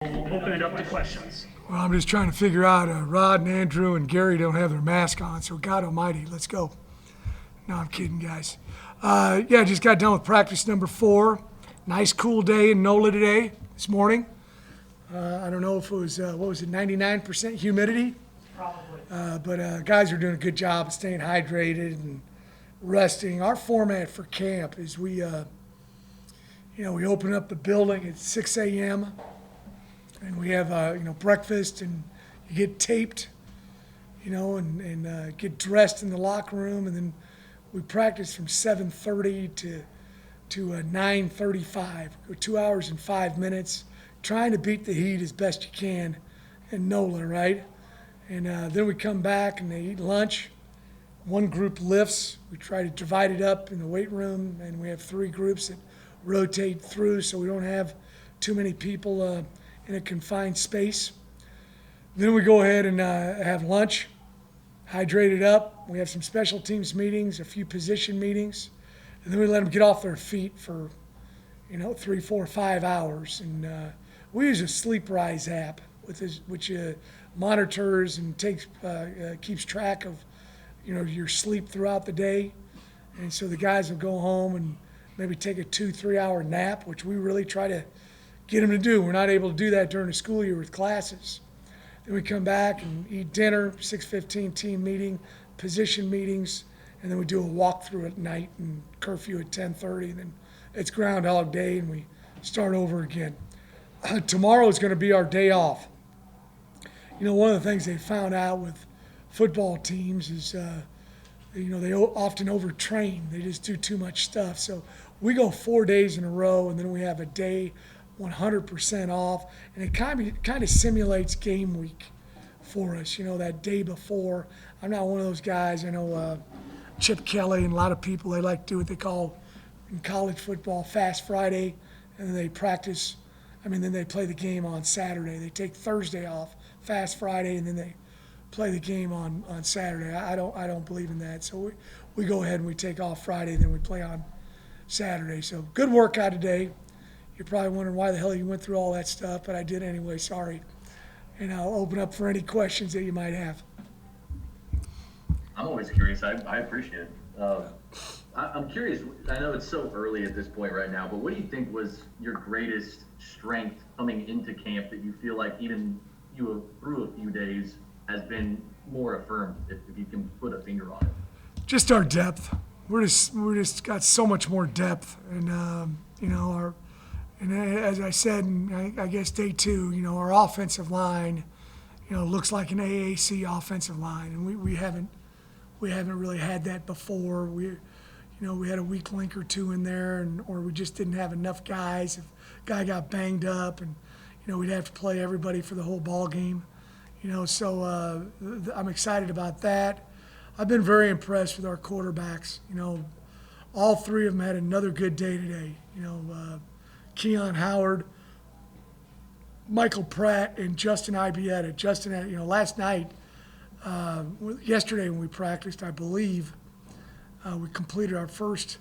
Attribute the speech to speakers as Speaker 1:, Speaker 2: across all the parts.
Speaker 1: We'll open it up to questions.
Speaker 2: Well, I'm just trying to figure out, Rod and Andrew and Gary don't have their mask on, so God almighty, let's go. No, I'm kidding, guys. Just got done with practice number 4. Nice cool day in NOLA today, this morning. I don't know if it was, 99% humidity?
Speaker 1: Probably.
Speaker 2: But guys are doing a good job of staying hydrated and resting. Our format for camp is we open up the building at 6 a.m., and we have, breakfast, and you get taped, and get dressed in the locker room, and then we practice from 7:30 to 9:35, 2 hours and 5 minutes, trying to beat the heat as best you can in NOLA, right? And then we come back and they eat lunch. One group lifts. We try to divide it up in the weight room, and we have 3 groups that rotate through so we don't have too many people in a confined space. Then we go ahead and have lunch, hydrate it up. We have some special teams meetings, a few position meetings, and then we let them get off their feet for, 3, 4, 5 hours. And we use a Sleep Rise app, which monitors and keeps track of, your sleep throughout the day. And so the guys will go home and maybe take a 2-3 hour nap, which we really try to get them to do. We're not able to do that during the school year with classes. Then we come back and eat dinner, 6:15 team meeting, position meetings, and then we do a walkthrough at night and curfew at 10:30. And then it's Groundhog Day and we start over again. Tomorrow is going to be our day off. One of the things they found out with football teams is, they often overtrain. They just do too much stuff. So we go 4 days in a row, and then we have a day 100% off, and it kind of simulates game week for us, that day before. I'm not one of those guys. I know Chip Kelly and a lot of people, they like to do what they call in college football Fast Friday, and then they practice. Then they play the game on Saturday. They take Thursday off, Fast Friday, and then they play the game on Saturday. I don't believe in that. So we go ahead and we take off Friday, then we play on Saturday. So good workout today. You're probably wondering why the hell you went through all that stuff, but I did anyway, sorry. And I'll open up for any questions that you might have.
Speaker 3: I'm always curious. I appreciate it. I'm curious. I know it's so early at this point right now, but what do you think was your greatest strength coming into camp that you feel like even you through a few days has been more affirmed, if you can put a finger on it?
Speaker 2: Just our depth. We're just got so much more depth, and And as I said, I guess day 2, our offensive line, looks like an AAC offensive line, and we haven't really had that before. We had a weak link or 2 in there, or we just didn't have enough guys. If a guy got banged up, and we'd have to play everybody for the whole ball game. So I'm excited about that. I've been very impressed with our quarterbacks. All 3 of them had another good day today. Keon Howard, Michael Pratt, and Justin Ibieta. Justin, last night, yesterday when we practiced, I believe, we completed our first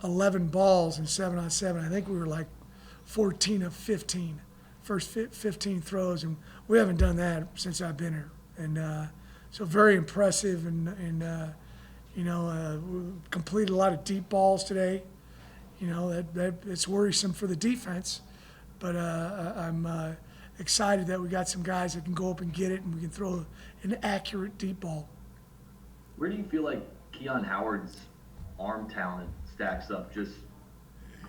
Speaker 2: 11 balls in 7-on-7. I think we were like 14 of 15, first 15 throws, and we haven't done that since I've been here. And so very impressive, and we completed a lot of deep balls today. It's worrisome for the defense, but I'm excited that we got some guys that can go up and get it, and we can throw an accurate deep ball.
Speaker 3: Where do you feel like Keon Howard's arm talent stacks up, just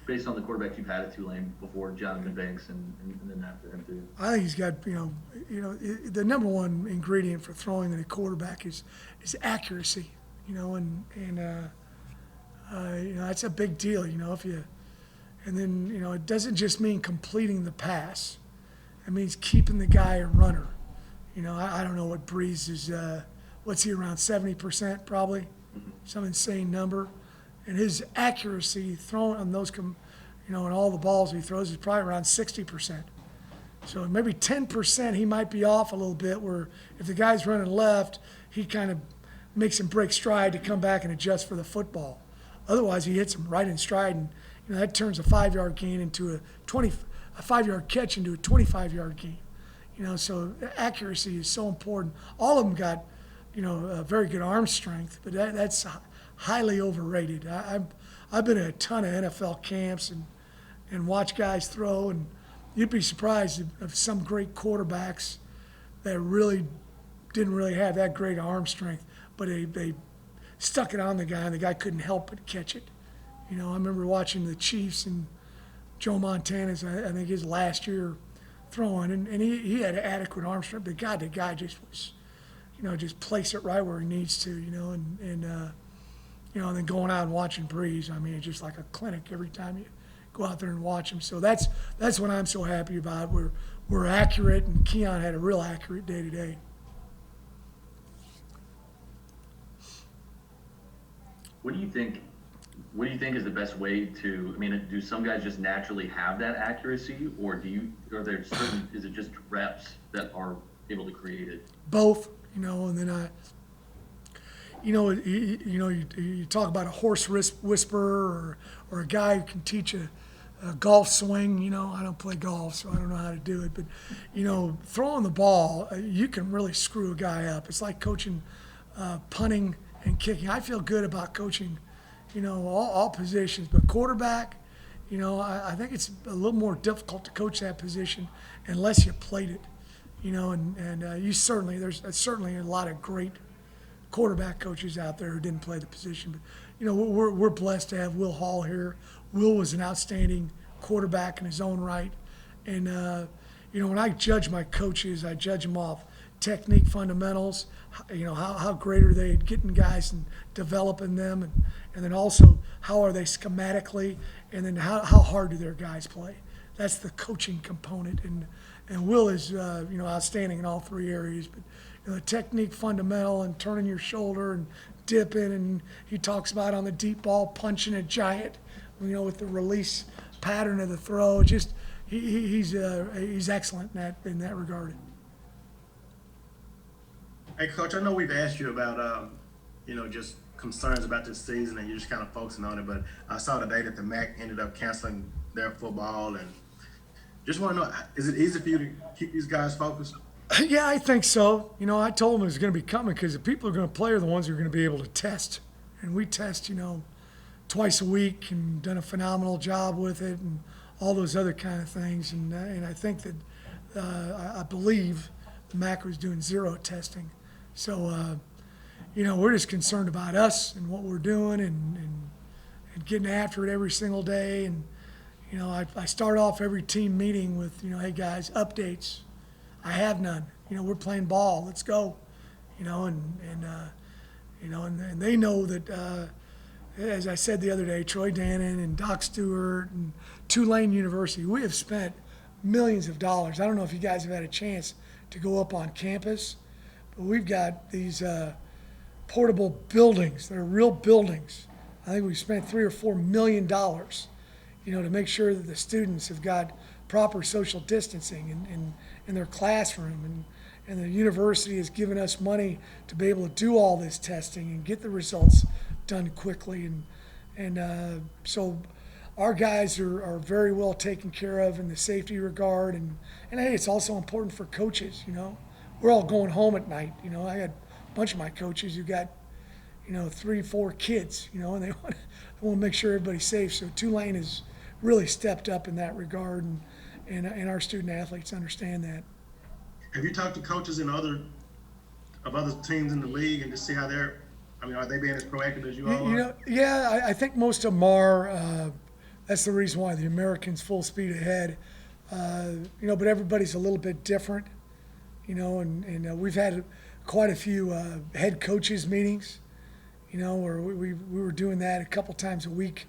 Speaker 3: based on the quarterbacks you've had at Tulane before, Jonathan Banks, and then after him too?
Speaker 2: I think he's got, the number one ingredient for throwing in a quarterback is accuracy, that's a big deal, and then, it doesn't just mean completing the pass. It means keeping the guy a runner. I don't know what Breeze is, what's he, around 70% probably, some insane number. And his accuracy throwing on those, and all the balls he throws is probably around 60%. So maybe 10% he might be off a little bit, where if the guy's running left, he kind of makes him break stride to come back and adjust for the football. Otherwise, he hits him right in stride, and that turns a 5-yard gain into a a 5-yard catch into a 25-yard gain. So accuracy is so important. All of them got, a very good arm strength, but that's highly overrated. I've been at a ton of NFL camps and watch guys throw, and you'd be surprised of some great quarterbacks that really didn't really have that great arm strength, but they stuck it on the guy, and the guy couldn't help but catch it. I remember watching the Chiefs and Joe Montana's, I think his last year throwing, and he had adequate arm strength, but God, the guy just was, just place it right where he needs to, and then going out and watching Breeze, it's just like a clinic every time you go out there and watch him. So that's what I'm so happy about. We're accurate, and Keon had a real accurate day today.
Speaker 3: What do you think is the best way to, do some guys just naturally have that accuracy, or is it just reps that are able to create it?
Speaker 2: Both, and then you talk about a horse whisperer or a guy who can teach a golf swing. I don't play golf, so I don't know how to do it, but throwing the ball, you can really screw a guy up. It's like coaching punting and kicking. I feel good about coaching, all positions, but quarterback, I think it's a little more difficult to coach that position unless you played it, and you certainly, there's certainly a lot of great quarterback coaches out there who didn't play the position, but we're blessed to have Will Hall here. Will was an outstanding quarterback in his own right, and when I judge my coaches, I judge them off technique fundamentals, how great are they at getting guys and developing them, and then also how are they schematically, and then how hard do their guys play. That's the coaching component, and Will is outstanding in all three areas, but the technique fundamental and turning your shoulder and dipping, and he talks about on the deep ball punching a giant, with the release pattern of the throw. Just he's excellent in that regard.
Speaker 4: Hey, Coach, I know we've asked you about, just concerns about this season, and you're just kind of focusing on it, but I saw today that the MAC ended up canceling their football, and just want to know, is it easy for you to keep these guys focused?
Speaker 2: Yeah, I think so. I told them it was going to be coming because the people who are going to play are the ones who are going to be able to test, and we test, twice a week and done a phenomenal job with it and all those other kind of things, and I think that I believe the MAC was doing zero testing. So, we're just concerned about us and what we're doing and getting after it every single day. And, I start off every team meeting with, hey guys, updates. I have none. We're playing ball. Let's go. And they know that, as I said the other day, Troy Dannon and Doc Stewart and Tulane University, we have spent millions of dollars. I don't know if you guys have had a chance to go up on campus, but we've got these portable buildings. They're real buildings. I think we've spent $3 or $4 million, to make sure that the students have got proper social distancing in their classroom, and the university has given us money to be able to do all this testing and get the results done quickly, and so our guys are very well taken care of in the safety regard, and hey, it's also important for coaches. We're all going home at night. I got a bunch of my coaches who got 3, 4 kids, and they want to make sure everybody's safe. So Tulane has really stepped up in that regard, and our student athletes understand that.
Speaker 4: Have you talked to coaches in other teams in the league and to see how are they being as proactive as you all are?
Speaker 2: Yeah, I think most of them are. That's the reason why the Americans full speed ahead. But everybody's a little bit different, and we've had quite a few head coaches meetings, where we were doing that a couple times a week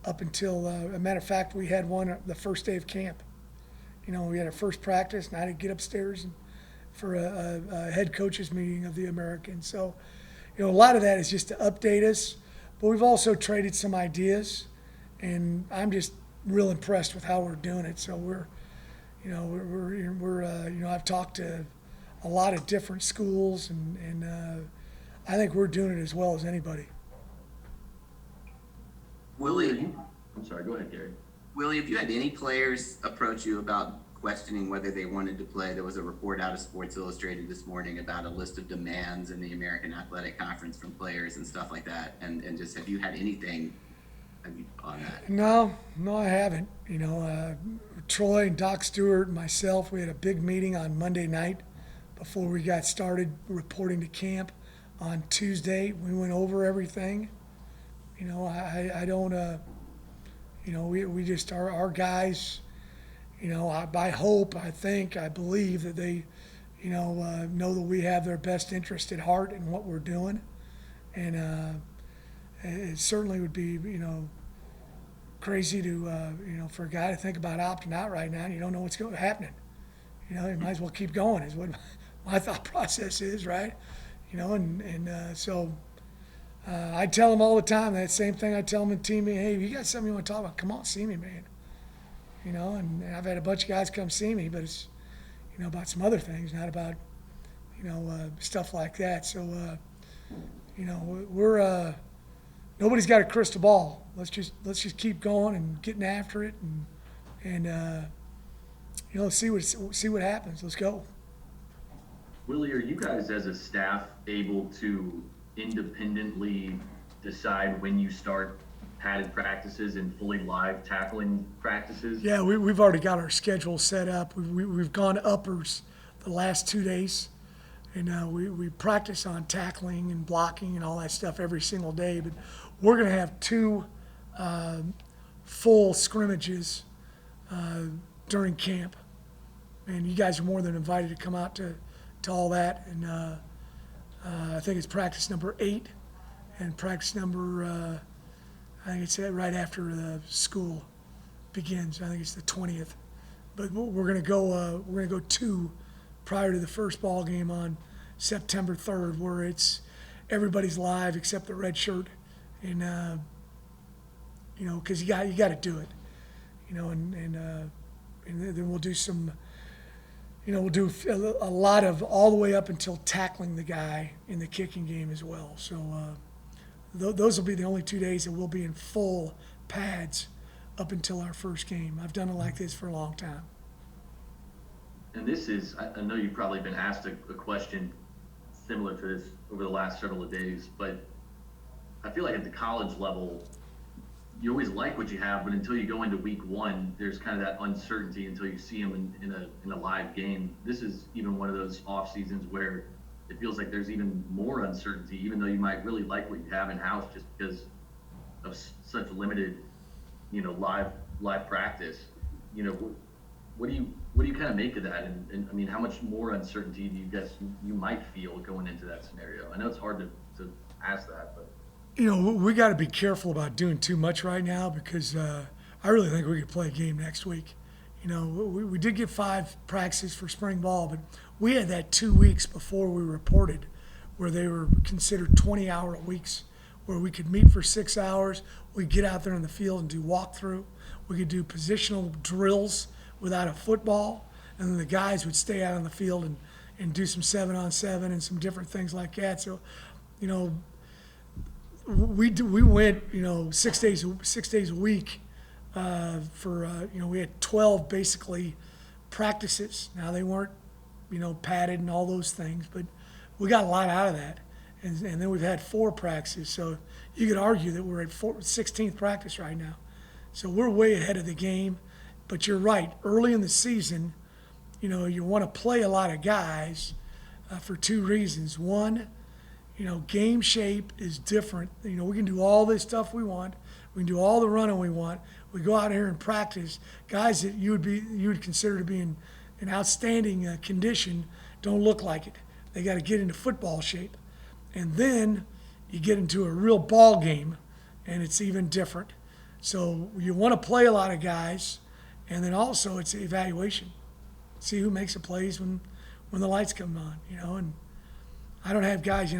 Speaker 2: up until, a matter of fact, we had one the first day of camp. We had our first practice, and I had to get upstairs for a head coaches meeting of the Americans. So, a lot of that is just to update us, but we've also traded some ideas, and I'm just real impressed with how we're doing it. So I've talked to a lot of different schools, and I think we're doing it as well as anybody.
Speaker 3: Willie, I'm sorry, go ahead, Gary.
Speaker 5: Willie, if you had any players approach you about questioning whether they wanted to play, there was a report out of Sports Illustrated this morning about a list of demands in the American Athletic Conference from players and stuff like that. And just have you had anything on that?
Speaker 2: No, I haven't. Troy and Doc Stewart and myself, we had a big meeting on Monday night before we got started reporting to camp on Tuesday. We went over everything. I don't, we just, our guys, I hope, I think, I believe that they, know that we have their best interest at heart in what we're doing. And it certainly would be, crazy to, for a guy to think about opting out right now and you don't know what's happening. You might as well keep going is what my thought process is, right? So I tell them all the time that same thing I tell them in team meeting, hey, if you got something you want to talk about, come on, see me, man. And I've had a bunch of guys come see me, but it's, about some other things, not about, stuff like that. So, we're, nobody's got a crystal ball. Let's just keep going and getting after it and see what happens. Let's go.
Speaker 3: Willie, are you guys as a staff able to independently decide when you start padded practices and fully live tackling practices?
Speaker 2: Yeah, we've already got our schedule set up. We've gone uppers the last 2 days, and we practice on tackling and blocking and all that stuff every single day. But we're going to have 2 full scrimmages during camp, and you guys are more than invited to come out to all that. And I think it's practice number 8 and practice number I think it's right after the school begins. I think it's the 20th. But we're gonna go 2 prior to the first ball game on September 3rd, where it's everybody's live except the red shirt, and because you got to do it, and then we'll do some. We'll do a lot of all the way up until tackling the guy in the kicking game as well. So those will be the only 2 days that we'll be in full pads up until our first game. I've done it like this for a long time.
Speaker 3: And this is, I know you've probably been asked a question similar to this over the last several days, but I feel like at the college level, you always like what you have, but until you go into week 1, there's kind of that uncertainty until you see them in a live game. This is even one of those off seasons where it feels like there's even more uncertainty, even though you might really like what you have in house just because of such limited, live practice. What do you kind of make of that? And I mean, how much more uncertainty do you guess you might feel going into that scenario? I know it's hard to ask that, but.
Speaker 2: We got to be careful about doing too much right now because I really think we could play a game next week. We did get 5 practices for spring ball, but we had that 2 weeks before we reported where they were considered 20-hour weeks, where we could meet for 6 hours. We'd get out there in the field and do walkthrough. We could do positional drills without a football, and then the guys would stay out on the field and do some 7-on-7 and some different things like that. So, we went 6 days a week for we had 12 basically practices. Now they weren't padded and all those things, but we got a lot out of that. And then we've had 4 practices, so you could argue that we're at 16th practice right now. So we're way ahead of the game. But you're right, early in the season, you want to play a lot of guys for 2 reasons. One, game shape is different. We can do all this stuff we want. We can do all the running we want. We go out here and practice. Guys that you would consider to be in outstanding condition don't look like it. They got to get into football shape. And then you get into a real ball game, and it's even different. So you want to play a lot of guys, and then also it's evaluation. See who makes the plays when the lights come on, and I don't have guys,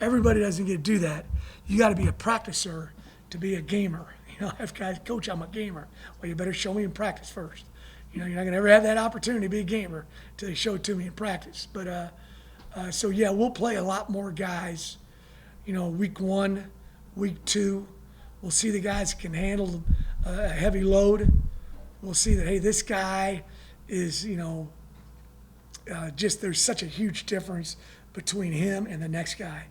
Speaker 2: everybody doesn't get to do that. You got to be a practicer to be a gamer. I have guys, coach, I'm a gamer. Well, you better show me in practice first. You're not going to ever have that opportunity to be a gamer until they show it to me in practice. But so yeah, we'll play a lot more guys. Week 1, week 2, we'll see the guys that can handle a heavy load. we'll see that, hey, this guy is, just there's such a huge difference between him and the next guy.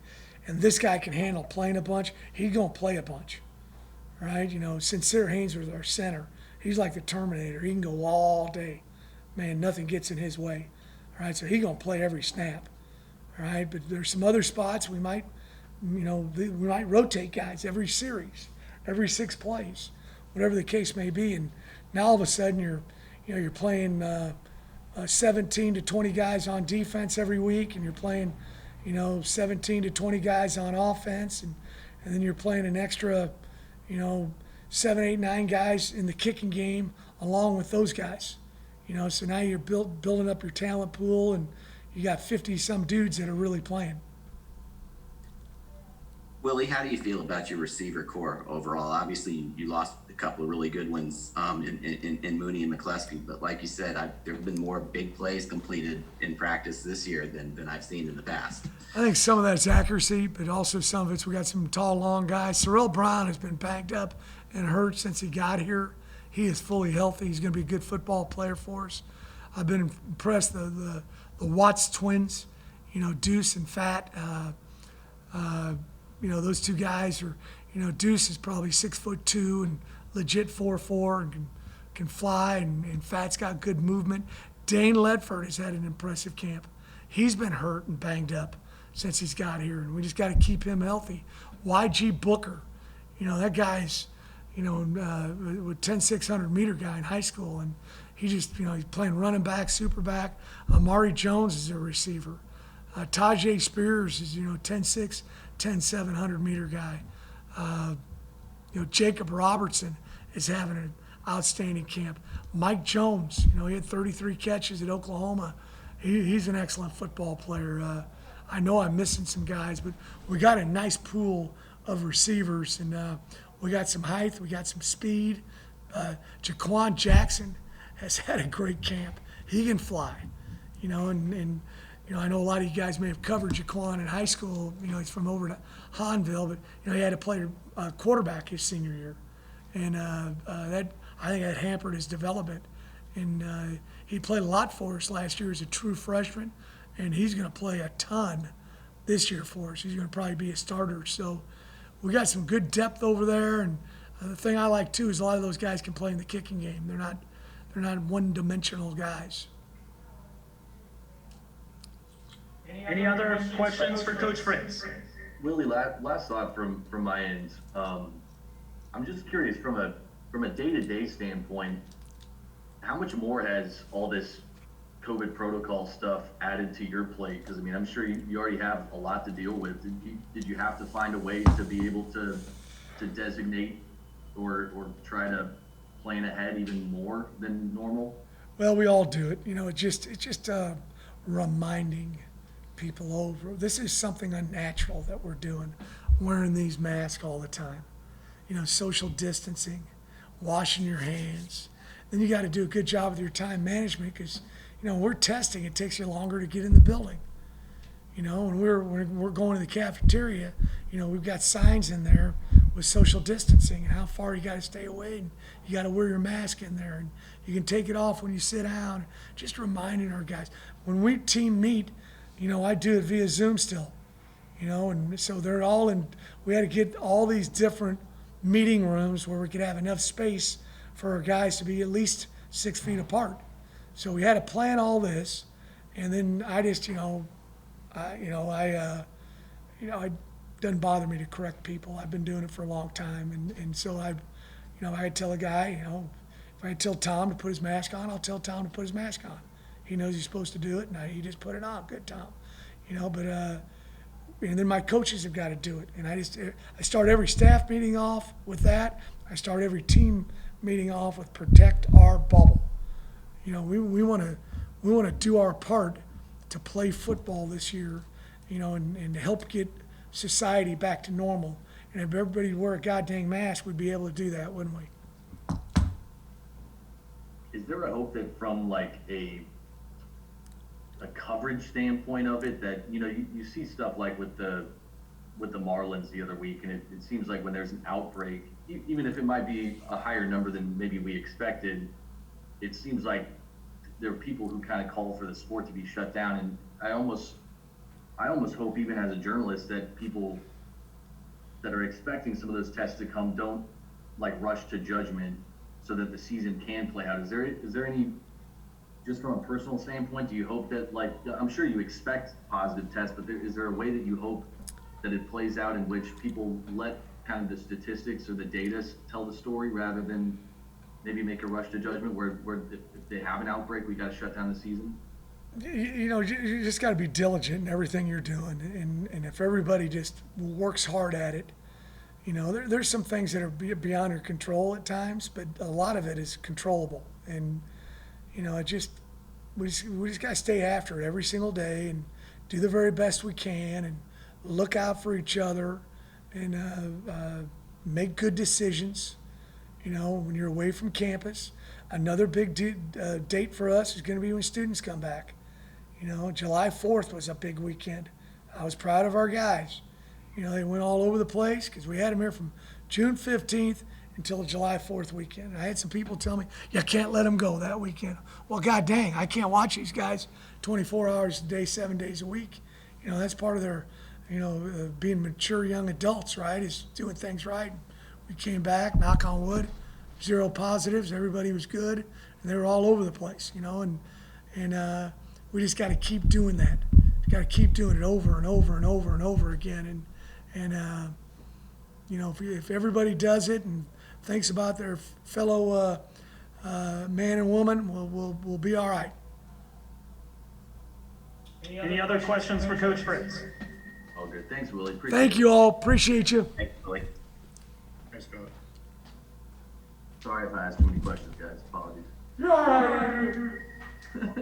Speaker 2: And this guy can handle playing a bunch. He's going to play a bunch, right? Sincere Haynes was our center. He's like the Terminator. He can go all day. Man, nothing gets in his way, all right? So he's going to play every snap, all right? But there's some other spots we might rotate guys every series, every 6 plays, whatever the case may be. And now all of a sudden you're playing 17 to 20 guys on defense every week, and you're playing, 17 to 20 guys on offense, and then you're playing an extra, 7, 8, 9 guys in the kicking game along with those guys. So now you're building up your talent pool, and you got 50-some dudes that are really playing.
Speaker 5: Willie, how do you feel about your receiver core overall? Obviously, you lost a couple of really good ones in Mooney and McCleskey, but like you said, there have been more big plays completed in practice this year than I've seen in the past.
Speaker 2: I think some of that's accuracy, but also some of it's we got some tall, long guys. Sorrell Brown has been banged up and hurt since he got here. He is fully healthy. He's going to be a good football player for us. I've been impressed. The Watts twins, Deuce and Fat. Those two guys are, Deuce is probably 6'2" and legit 4'4" and can fly, and Fat's got good movement. Dane Ledford has had an impressive camp. He's been hurt and banged up since he's got here, and we just got to keep him healthy. YG Booker, that guy's, a 10-600 meter guy in high school, and he just, he's playing running back, super back. Amari Jones is a receiver. Tajay Spears is, 10-6, 10-700 meter guy. Jacob Robertson is having an outstanding camp. Mike Jones, he had 33 catches at Oklahoma. He's an excellent football player. I know I'm missing some guys, but we got a nice pool of receivers, and we got some height, we got some speed. Jaquan Jackson has had a great camp. He can fly, and I know a lot of you guys may have covered Jaquan in high school. He's from over to Hanville, but he had to play quarterback his senior year, and that I think that hampered his development. And he played a lot for us last year as a true freshman, and he's going to play a ton this year for us. He's going to probably be a starter. So we got some good depth over there, and the thing I like too is a lot of those guys can play in the kicking game. They're not one-dimensional guys.
Speaker 1: Any other questions for Coach Fritz?
Speaker 3: Willie, last thought from my end. I'm just curious from a day-to-day standpoint, how much more has all this COVID protocol stuff added to your plate? Because I'm sure you already have a lot to deal with. Did you have to find a way to be able to designate or try to plan ahead even more than normal?
Speaker 2: Well, we all do it. It's just reminding people over. This is something unnatural that we're doing, wearing these masks all the time. Social distancing, washing your hands. Then you got to do a good job with your time management because, we're testing. It takes you longer to get in the building. When we're going to the cafeteria, we've got signs in there with social distancing and how far you got to stay away, and you got to wear your mask in there, and you can take it off when you sit down. Just reminding our guys. When we team meet, I do it via Zoom still, and so they're all in. We had to get all these different meeting rooms where we could have enough space for our guys to be at least 6 feet apart. So we had to plan all this, and then I just, it doesn't bother me to correct people. I've been doing it for a long time, and so I tell a guy, if I tell Tom to put his mask on, I'll tell Tom to put his mask on. He knows he's supposed to do it, and he just put it on. Good, Tom. And then my coaches have got to do it. And I start every staff meeting off with that. I start every team meeting off with protect our bubble. We want to do our part to play football this year, and help get society back to normal. And if everybody wore a goddamn mask, we'd be able to do that, wouldn't we?
Speaker 3: Is there a hope that from like a coverage standpoint of it that you see stuff like with the Marlins the other week, and it seems like when there's an outbreak, even if it might be a higher number than maybe we expected, it seems like there are people who kind of call for the sport to be shut down, and I almost hope, even as a journalist, that people that are expecting some of those tests to come don't like rush to judgment so that the season can play out. Is there any, just from a personal standpoint, do you hope that, like, I'm sure you expect positive tests, but is there a way that you hope that it plays out in which people let kind of the statistics or the data tell the story rather than maybe make a rush to judgment where if they have an outbreak, we got to shut down the season?
Speaker 2: You just got to be diligent in everything you're doing, and if everybody just works hard at it, there's some things that are beyond your control at times, but a lot of it is controllable, and we just got to stay after it every single day and do the very best we can and look out for each other and make good decisions. When you're away from campus, another big date for us is going to be when students come back. July 4th was a big weekend. I was proud of our guys. They went all over the place because we had them here from June 15th until the July 4th weekend. And I had some people tell me, you can't let them go that weekend. Well, God dang, I can't watch these guys 24 hours a day, 7 days a week. That's part of their, being mature young adults, right, is doing things right. We came back, knock on wood, 0 positives. Everybody was good, and they were all over the place, and we just got to keep doing that. Got to keep doing it over and over and over and over again, and if everybody does it and thinks about their fellow man and woman, we'll be all right.
Speaker 1: Any other questions for Coach Fritz?
Speaker 3: All good. Thanks, Willie. Appreciate
Speaker 2: Thank
Speaker 3: it.
Speaker 2: you all. Appreciate you.
Speaker 3: Thanks, Willie.
Speaker 4: Thanks, Coach.
Speaker 3: Sorry if I asked too many questions, guys. Apologies.
Speaker 2: You're all right.